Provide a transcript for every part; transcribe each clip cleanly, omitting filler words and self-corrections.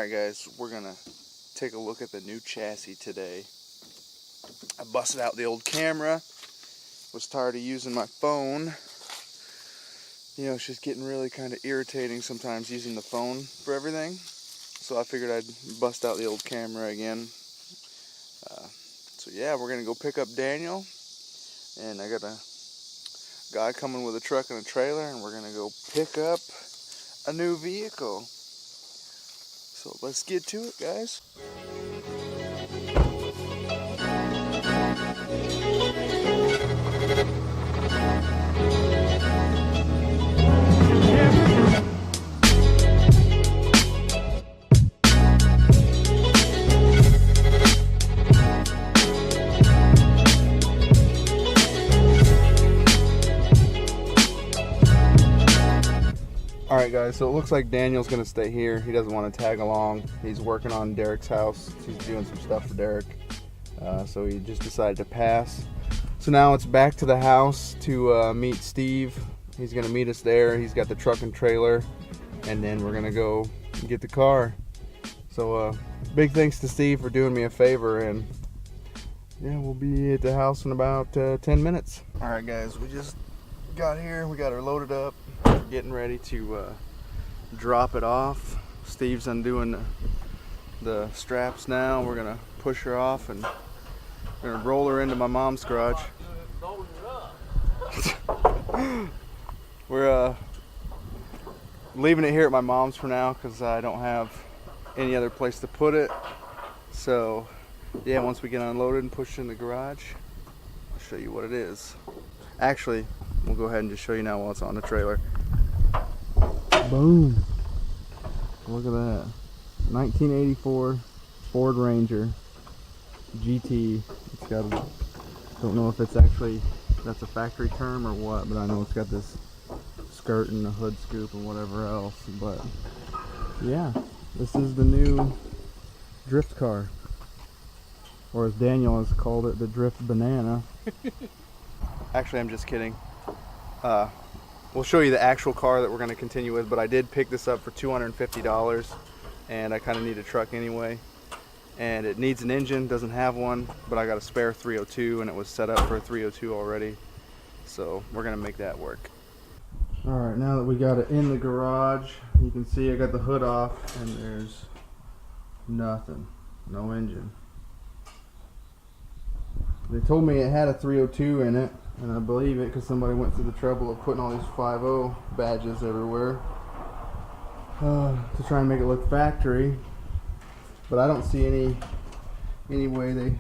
Alright guys, we're gonna take a look at the new chassis today. I busted out the old camera, was tired of using my phone. You know, it's just getting really kind of irritating sometimes using the phone for everything. So I figured I'd bust out the old camera again. So yeah, we're gonna go pick up Daniel, and I got a guy coming with a truck and a trailer, and we're gonna go pick up a new vehicle. So let's get to it, guys. Alright guys, so it looks like Daniel's going to stay here. He doesn't want to tag along. He's working on Derek's house. He's doing some stuff for Derek. So he just decided to pass. So now it's back to the house to meet Steve. He's going to meet us there. He's got the truck and trailer. And then we're going to go get the car. So big thanks to Steve for doing me a favor. And yeah, we'll be at the house in about 10 minutes. Alright guys, we just got here. We got her loaded up. Getting ready to drop it off. Steve's undoing the straps now. We're gonna push her off and we're gonna roll her into my mom's garage. We're leaving it here at my mom's for now because I don't have any other place to put it. So yeah, once we get unloaded and pushed in the garage, I'll show you what it is. Actually, we'll go ahead and just show you now while it's on the trailer. Boom. Look at that. 1984 Ford Ranger GT. It's got a, don't know if it's actually, that's a factory term or what, but I know it's got this skirt and a hood scoop and whatever else. But yeah, this is the new drift car. Or as Daniel has called it, the drift banana. Actually, I'm just kidding. We'll show you the actual car that we're going to continue with, but I did pick this up for $250, and I kind of need a truck anyway. And it needs an engine, doesn't have one, but I got a spare 302, and it was set up for a 302 already. So we're going to make that work. Alright, now that we got it in the garage, you can see I got the hood off, and there's nothing. No engine. They told me it had a 302 in it, and I believe it because somebody went through the trouble of putting all these 5.0 badges everywhere to try and make it look factory. But I don't see any way they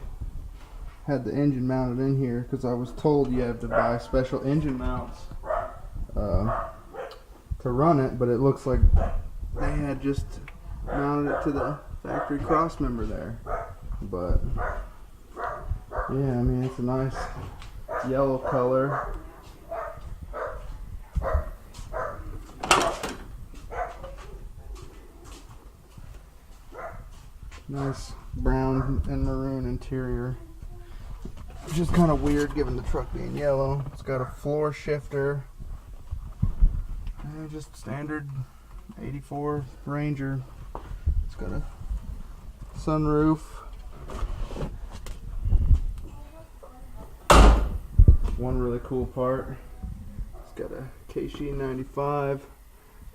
had the engine mounted in here, because I was told you have to buy special engine mounts to run it, but it looks like they had just mounted it to the factory cross member there. But yeah, I mean, it's a nice yellow color. Nice brown and maroon interior. Just kind of weird given the truck being yellow. It's got a floor shifter. And just standard 84 Ranger. It's got a sunroof. One really cool part, it's got a KC95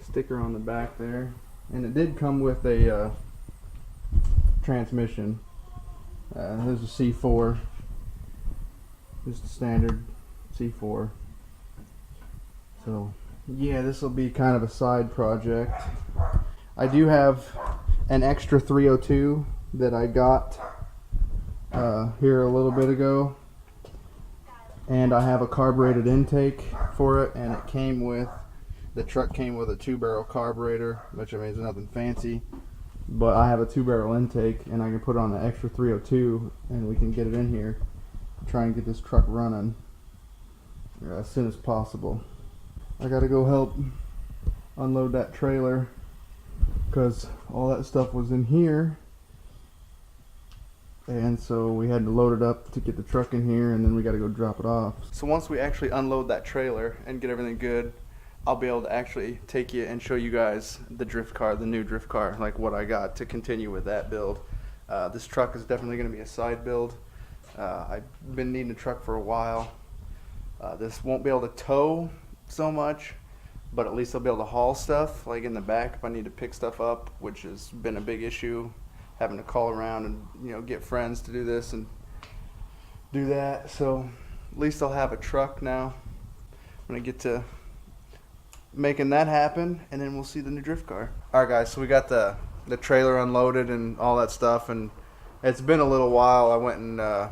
sticker on the back there, and it did come with a transmission. There's a C4, just a standard C4. So yeah, this will be kind of a side project. I do have an extra 302 that I got here a little bit ago. And I have a carbureted intake for it, and it came with, the truck came with a 2-barrel carburetor, which I mean is nothing fancy, but I have a 2-barrel intake, and I can put on the extra 302, and we can get it in here, try and get this truck running as soon as possible. I gotta go help unload that trailer, because all that stuff was in here. And so we had to load it up to get the truck in here, and then we got to go drop it off. So once we actually unload that trailer and get everything good, I'll be able to actually take you and show you guys the drift car, the new drift car, like what I got to continue with that build. This truck is definitely going to be a side build. I've been needing a truck for a while. This won't be able to tow so much, but at least I'll be able to haul stuff like in the back if I need to pick stuff up, which has been a big issue, having to call around and get friends to do this and do that. So at least I'll have a truck now. I'm gonna get to making that happen, and then we'll see the new drift car. Alright guys, so we got the trailer unloaded and all that stuff, and it's been a little while. I went and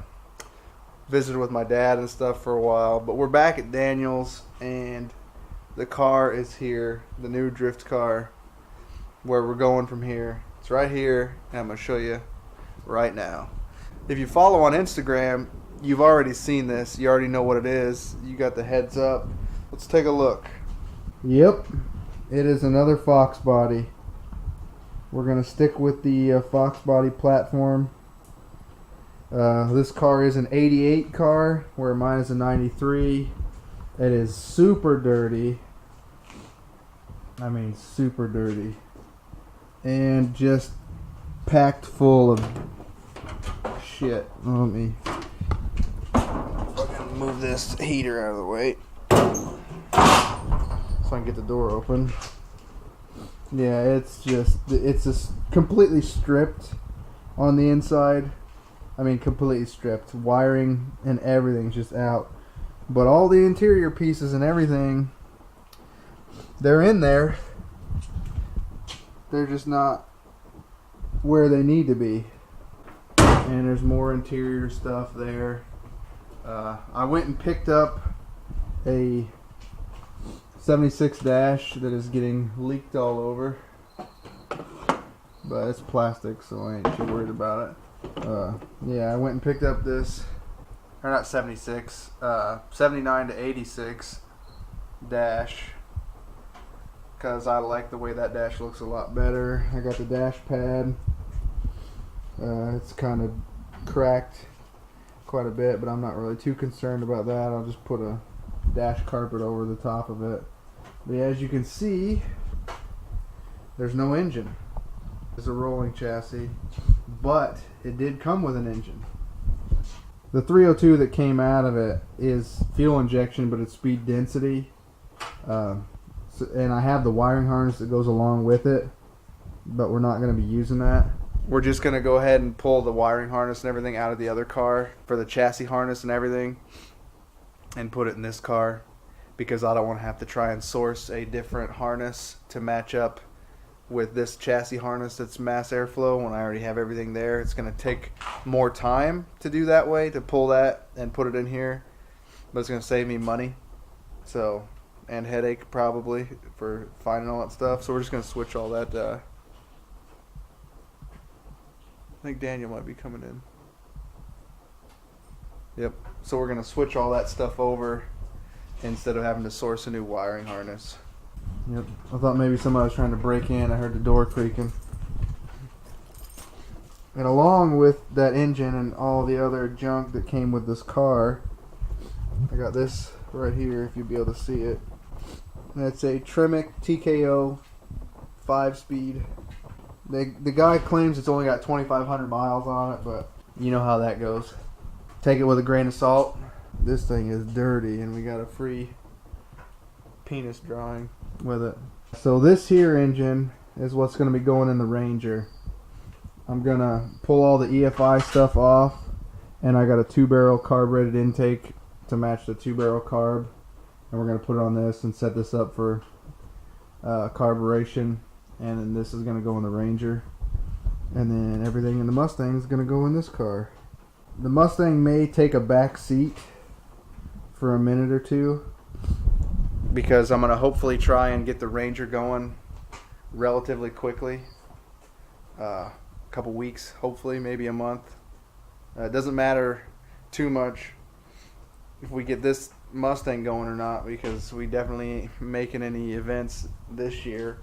visited with my dad and stuff for a while, but we're back at Daniel's and the car is here, the new drift car, where we're going from here. It's right here, and I'm going to show you right now. If you follow on Instagram, you've already seen this. You already know what it is. You got the heads up. Let's take a look. Yep, it is another Fox body. We're going to stick with the Fox body platform. This car is an 88 car, where mine is a 93. It is super dirty. I mean super dirty. And just packed full of shit. Let me fucking move this heater out of the way so I can get the door open. Yeah, it's just completely stripped on the inside. I mean completely stripped. Wiring and everything's just out. But all the interior pieces and everything, they're in there. They're just not where they need to be. And there's more interior stuff there. I went and picked up a 76 dash that is getting leaked all over. But it's plastic, so I ain't too worried about it. Yeah, I went and picked up this. Or not 76, 79 to 86 dash, because I like the way that dash looks a lot better. I got the dash pad. It's kind of cracked quite a bit, but I'm not really too concerned about that. I'll just put a dash carpet over the top of it. But yeah, as you can see, there's no engine. It's a rolling chassis, but it did come with an engine. The 302 that came out of it is fuel injection, but it's speed density. And I have the wiring harness that goes along with it, but we're not going to be using that. We're just going to go ahead and pull the wiring harness and everything out of the other car for the chassis harness and everything and put it in this car, because I don't want to have to try and source a different harness to match up with this chassis harness that's mass airflow when I already have everything there. It's going to take more time to do that way, to pull that and put it in here, but it's going to save me money, so, and headache probably for finding all that stuff. So we're just going to switch all that. I think Daniel might be coming in. Yep, so we're going to switch all that stuff over instead of having to source a new wiring harness. Yep, I thought maybe somebody was trying to break in. I heard the door creaking. And along with that engine and all the other junk that came with this car, I got this right here, if you'll be able to see it. And it's a Tremec TKO 5-speed. The guy claims it's only got 2,500 miles on it, but you know how that goes. Take it with a grain of salt. This thing is dirty, and we got a free penis drawing with it. So this here engine is what's going to be going in the Ranger. I'm going to pull all the EFI stuff off, and I got a 2-barrel carbureted intake to match the 2-barrel carb, and we're going to put it on this and set this up for carburation, and then this is going to go in the Ranger, and then everything in the Mustang is going to go in this car. The Mustang may take a back seat for a minute or two, because I'm going to hopefully try and get the Ranger going relatively quickly. A couple weeks, hopefully, maybe a month. It doesn't matter too much if we get this Mustang going or not, because we definitely ain't making any events this year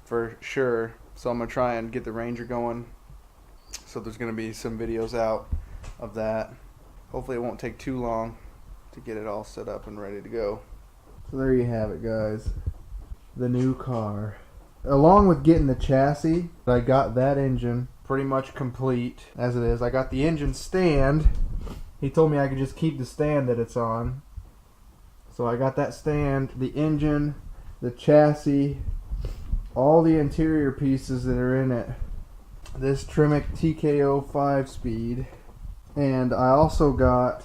for sure. So I'm going to try and get the Ranger going. So there's going to be some videos out of that. Hopefully it won't take too long to get it all set up and ready to go. So there you have it, guys. The new car. Along with getting the chassis, I got that engine pretty much complete as it is. I got the engine stand. He told me I could just keep the stand that it's on. So I got that stand, the engine, the chassis, all the interior pieces that are in it. This Tremec TKO 5-speed. And I also got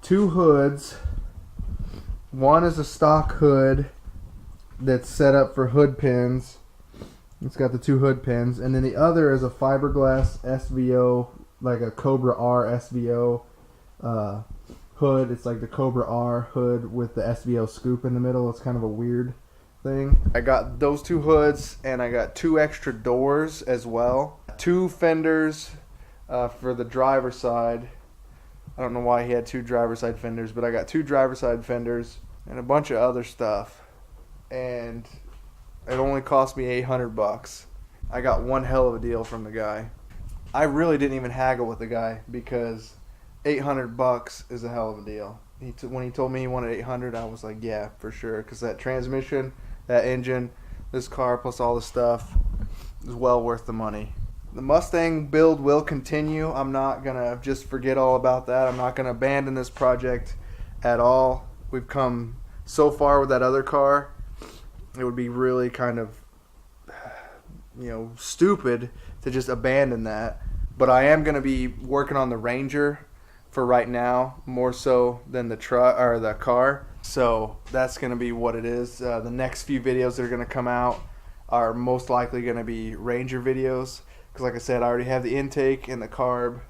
2 hoods. One is a stock hood that's set up for hood pins. It's got the 2 hood pins. And then the other is a fiberglass SVO, like a Cobra R SVO hood. It's like the Cobra R hood with the SVO scoop in the middle. It's kind of a weird thing. I got those 2 hoods, and I got 2 extra doors as well. 2 fenders for the driver's side. I don't know why he had 2 driver's side fenders, but I got 2 driver's side fenders and a bunch of other stuff. And it only cost me $800. I got one hell of a deal from the guy. I really didn't even haggle with the guy because $800 is a hell of a deal. When he told me he wanted $800, I was like, yeah, for sure. Because that transmission, that engine, this car plus all the stuff is well worth the money. The Mustang build will continue. I'm not going to just forget all about that. I'm not going to abandon this project at all. We've come so far with that other car. It would be really kind of, stupid to just abandon that. But I am going to be working on the Ranger for right now, more so than the truck or the car. So that's going to be what it is. The next few videos that are going to come out are most likely going to be Ranger videos. Because like I said, I already have the intake and the carb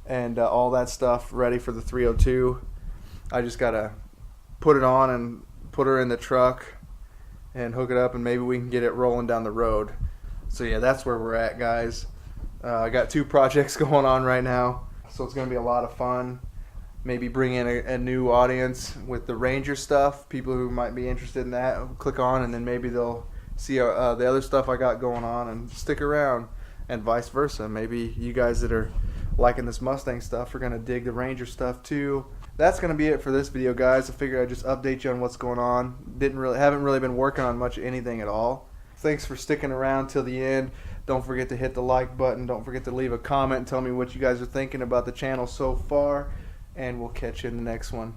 and all that stuff ready for the 302. I just got to put it on and put her in the truck and hook it up, and maybe we can get it rolling down the road. So yeah, that's where we're at, guys. I got 2 projects going on right now, so it's going to be a lot of fun. Maybe bring in a new audience with the Ranger stuff. People who might be interested in that, click on, and then maybe they'll see the other stuff I got going on and stick around. And vice versa. Maybe you guys that are liking this Mustang stuff are going to dig the Ranger stuff too. That's going to be it for this video, guys. I figured I'd just update you on what's going on. Haven't really been working on much of anything at all. Thanks for sticking around till the end. Don't forget to hit the like button. Don't forget to leave a comment and tell me what you guys are thinking about the channel so far. And we'll catch you in the next one.